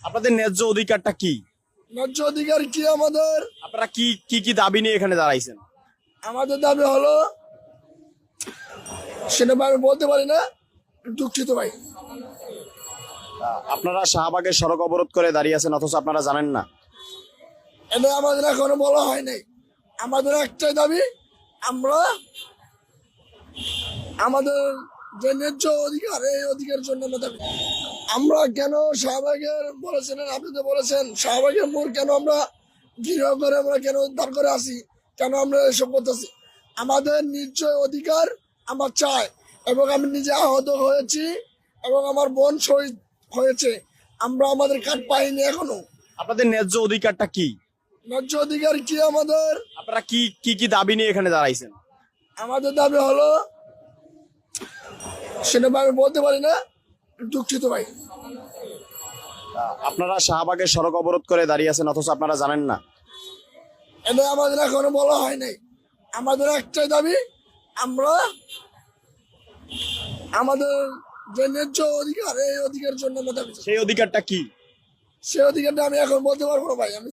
আপনাদের ন্যায্য অধিকারটা কি? ন্যায্য অধিকার কি আমাদের? আপনারা কি কি কি দাবি নিয়ে এখানে দাঁড়াইছেন? আমাদের দাবি হলো, সেটা আমি বলতে পারি না, দুঃখিত ভাই। আপনারা শাহবাগের সড়ক অবরোধ করে দাঁড়িয়ে আছেন অথচ আপনারা জানেন না? এটা আমাদের এখনো বলা হয় নাই। আমাদের একটাই দাবি, আমরা আমাদের যে ন্যায্য অধিকার, এই অধিকারের জন্য আমরা দাবি। আমরা কেন শাহবাগের বলেছিলেন, আপনি তো বলেছেন শাহবাগের মোড় কেন আমরা ঘিরাও করে, আমরা কেন উদ্ধার করে আসি, কেন আমরা এসব করতেছি? আমাদের নিশ্চয় অধিকার আমার চাই, এবং আমি নিজে আহত হয়েছি এবং আমার বোন শহীদ হয়েছে। আমরা আমাদের কার্ড পাইনি এখনো। আপনাদের ন্যায্য অধিকারটা কি? ন্যায্য অধিকার কি আমাদের? আপনারা কি কি কি দাবি নিয়ে এখানে দাঁড়াইছেন? আমাদের দাবি হলো, সেটা আমি বলতে পারি না, দুঃখিত ভাই। আপনারা শাহবাগের সড়ক অবরোধ করে দাঁড়িয়ে আছেন অথচ আপনারা জানেন না? এটা আমাদের এখনো বলা হয় নাই। আমাদের একটাই দাবি, আমরা আমাদের যে ন্যায্য অধিকার, এই অধিকারের জন্য আমরা দাবি। সেই অধিকারটা কি? সেই অধিকারটা আমি এখন বলতে পারবো না ভাই। আমি